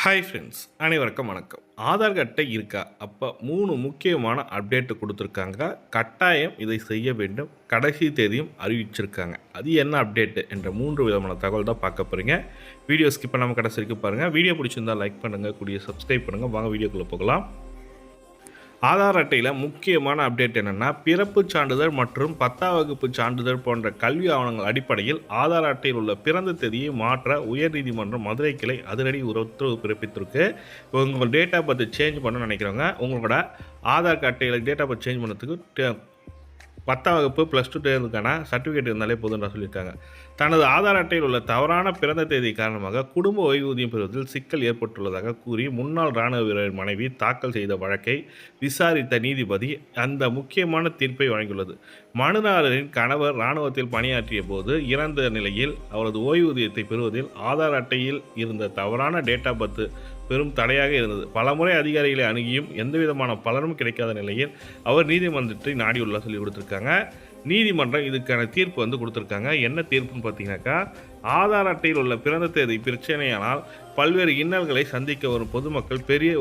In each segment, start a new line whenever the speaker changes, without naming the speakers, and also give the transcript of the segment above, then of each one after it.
Hi friends, அனைவருக்கும் வணக்கம். ஆதார் அட்டை இருக்கா? அப்போ 3 முக்கியமான அப்டேட் குடுத்துருக்காங்க. கட்டாயம் இதை செய்ய வேண்டும். கடைசி தேதியும் அறிவிச்சிருக்காங்க. அது என்ன அப்டேட் என்ற 3 விதமான தகவல் தான் பார்க்க போறீங்க. வீடியோ ஸ்கிப் பண்ணாம கடைசி வரைக்கும் பாருங்க. வீடியோ பிடிச்சிருந்தா லைக் பண்ணுங்க, கூடயே சப்ஸ்கிரைப் பண்ணுங்க. வாங்க வீடியோக்குள்ள போகலாம். ஆதார் அட்டையில் முக்கியமான அப்டேட் என்னென்னா, பிறப்புச் சான்றிதழ் மற்றும் 10ஆம் வகுப்பு சான்றிதழ் போன்ற கல்வி ஆவணங்கள் அடிப்படையில் ஆதார் அட்டையில் உள்ள பிறந்த தேதியை மாற்ற உயர்நீதிமன்றம் மதுரை கிளை அதிரடி உத்தரவு பிறப்பித்திருக்கு. உங்கள் டேட் ஆஃப் பர்த் சேஞ்ச் பண்ணணும்னு நினைக்கிறவங்க, உங்களோட ஆதார் அட்டையில் டேட் ஆஃப் பர்த் சேஞ்ச் பண்ணுறதுக்கு 10ஆம் வகுப்பு +2 தேர்வுக்கான சர்டிஃபிகேட் இருந்தாலே போதும்னு சொல்லியிருக்காங்க. தனது ஆதார் அட்டையில் உள்ள தவறான பிறந்த தேதி காரணமாக குடும்ப ஓய்வூதியம் பெறுவதில் சிக்கல் ஏற்பட்டுள்ளதாக கூறி முன்னாள் இராணுவ வீரரின் மனைவி தாக்கல் செய்த வழக்கை விசாரித்த நீதிபதி அந்த முக்கியமான தீர்ப்பை வழங்கியுள்ளது. மனுதாரரின் கணவர் இராணுவத்தில் பணியாற்றிய போது இறந்த நிலையில் அவரது ஓய்வூதியத்தை பெறுவதில் ஆதார் அட்டையில் இருந்த தவறான டேட் ஆஃப் பர்த் பெரும் தடையாக இருந்தது. பலமுறை அதிகாரிகளை அணுகியும் எந்தவிதமான பலனும் கிடைக்காத நிலையில் அவர் நீதிமன்றத்தை நாடியுள்ளார் சொல்லி கொடுத்துருக்காங்க. நீதிமன்றம் இதுக்கான தீர்ப்பு கொடுத்துருக்காங்க. என்ன தீர்ப்புன்னு பார்த்தீங்கன்னாக்கா, ஆதார் அட்டையில் உள்ள பிறந்த தேதி பிரச்சனையானால் பல்வேறு இன்னல்களை சந்திக்க வரும் பொதுமக்கள் பெரிய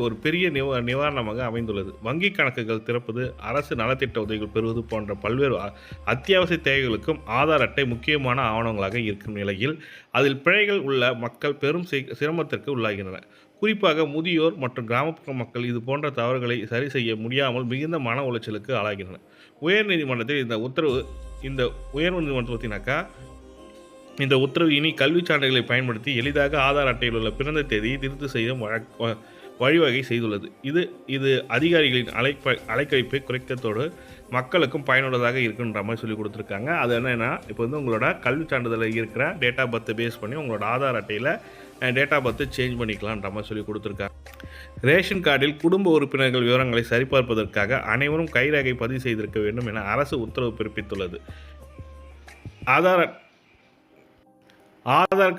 நிவாரணமாக அமைந்துள்ளது. வங்கி கணக்குகள் திறப்பது, அரசு நலத்திட்ட உதவிகள் பெறுவது போன்ற பல்வேறு அத்தியாவசிய தேவைகளுக்கும் ஆதார் அட்டை முக்கியமான ஆவணங்களாக இருக்கும் நிலையில் அதில் பிழைகள் உள்ள மக்கள் பெரும் சிரமத்திற்கு உள்ளாகின்றனர். குறிப்பாக முதியோர் மற்றும் கிராமப்புற மக்கள் இது போன்ற தவறுகளை சரி செய்ய முடியாமல் மிகுந்த மன உளைச்சலுக்கு ஆளாகின்றனர். உயர்நீதிமன்றத்தில் இந்த உயர்நீதிமன்றம் பார்த்தீங்கன்னாக்கா, இந்த உத்தரவு இனி கல்விச் சான்றுகளை பயன்படுத்தி எளிதாக ஆதார் அட்டையில் உள்ள பிறந்த தேதியை திருத்தி செய்ய வழிவகை செய்துள்ளது. இது அதிகாரிகளின் அலைக்கழிப்பை குறைக்கத்தோடு மக்களுக்கும் பயனுள்ளதாக இருக்குன்ற மாதிரி சொல்லி கொடுத்துருக்காங்க. அது என்னென்னா, இப்போ உங்களோட கல்விச் சான்றிதழில் இருக்கிற டேட் ஆஃப் பர்த்தை பேஸ் பண்ணி உங்களோட ஆதார் அட்டையில் டேட் ஆஃப் பர்த்தை சேஞ்ச் பண்ணிக்கலான்ற மாதிரி சொல்லி கொடுத்துருக்காங்க. ரேஷன் கார்டில் குடும்ப உறுப்பினர்கள் விவரங்களை சரிபார்ப்பதற்காக அனைவரும் கைரேகை பதிவு செய்திருக்க வேண்டும் என அரசு உத்தரவு பிறப்பித்துள்ளது. ஆதார்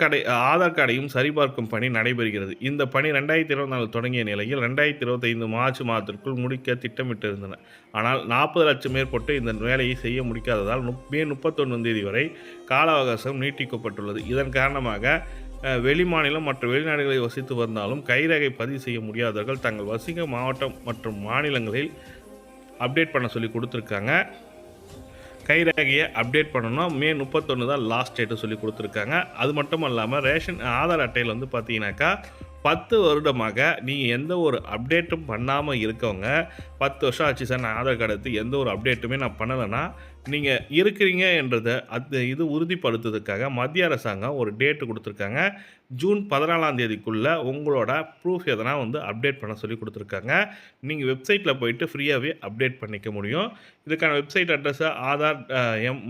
கார்டையும் சரிபார்க்கும் பணி நடைபெறுகிறது. இந்த பணி 2024 தொடங்கிய நிலையில் 2025 மார்ச் மாதத்திற்குள் முடிக்க திட்டமிட்டிருந்தன. ஆனால் 40 லட்சம் மேற்பட்டு இந்த வேலையை செய்ய முடிக்காததால் மே 31 தேதி வரை கால அவகாசம் நீட்டிக்கப்பட்டுள்ளது. இதன் காரணமாக வெளிமாநிலம் மற்றும் வெளிநாடுகளில் வசித்து வந்தாலும் கைரேகை பதிவு செய்ய முடியாதவர்கள் தங்கள் வசிக்கும் மாவட்டம் மற்றும் மாநிலங்களில் அப்டேட் பண்ண சொல்லி கொடுத்துருக்காங்க. கைரேகையை அப்டேட் பண்ணணும். மே 31 தான் லாஸ்ட் டேட்டு சொல்லி கொடுத்துருக்காங்க. அது மட்டும் இல்லாமல் ஆதார் அட்டையில் பார்த்தீங்கன்னாக்கா 10 வருடமாக நீங்கள் எந்த ஒரு அப்டேட்டும் பண்ணாமல் இருக்கவங்க, 10 வருஷம் ஆச்சு சார் நான் ஆதார் கார்டு எடுத்து எந்த ஒரு அப்டேட்டுமே நான் பண்ணலைன்னா, நீங்கள் இருக்கிறீங்க என்றதை இது உறுதிப்படுத்துறதுக்காக மத்திய அரசாங்கம் ஒரு டேட்டு கொடுத்துருக்காங்க. ஜூன் 14ஆம் தேதிக்குள்ளே உங்களோட ப்ரூஃப் எதனா அப்டேட் பண்ண சொல்லி கொடுத்துருக்காங்க. நீங்கள் வெப்சைட்டில் போயிட்டு ஃப்ரீயாகவே அப்டேட் பண்ணிக்க முடியும். இதுக்கான வெப்சைட் அட்ரஸை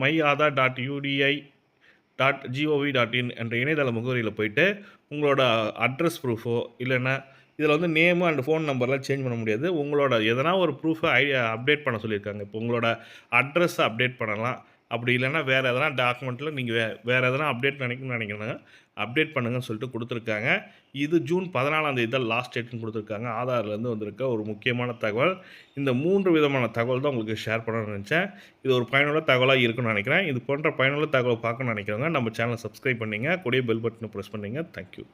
myAadhar.udi.gov.in என்ற இணையதள முகவரியில் போயிட்டு உங்களோட அட்ரஸ் ப்ரூஃபோ இல்லைன்னா இதில் நேமு அண்ட் ஃபோன் நம்பர்லாம் சேஞ்ச் பண்ண முடியாது. உங்களோட எதனா ஒரு ப்ரூஃபை அப்டேட் பண்ண சொல்லியிருக்காங்க. இப்போ உங்களோட அட்ரஸை அப்டேட் பண்ணலாம். அப்படி இல்லைன்னா வேறு எதனா டாக்குமெண்ட்டில் நீங்கள் வேறு எதனா அப்டேட் நினைக்கிறீங்க அப்டேட் பண்ணுங்கன்னு சொல்லிட்டு கொடுத்துருக்காங்க. இது ஜூன் 14ஆம் தேதி தான் லாஸ்ட் டேட்னு கொடுத்துருக்காங்க. ஆதார்லேருந்து வந்திருக்க ஒரு முக்கியமான தகவல். இந்த 3 விதமான தகவல் தான் உங்களுக்கு ஷேர் பண்ணணும்னு நினச்சேன். இது ஒரு பயனுள்ள தகவலாக இருக்குன்னு நினைக்கிறேன். இது போன்ற பயனுள்ள தகவல் பார்க்கணும்னு நினைக்கிறவங்க நம்ம சேனலை சப்ஸ்கிரைப் பண்ணிங்க, கூடயே பெல் பட்டனை ப்ரெஸ் பண்ணிங்க. தேங்க்யூ.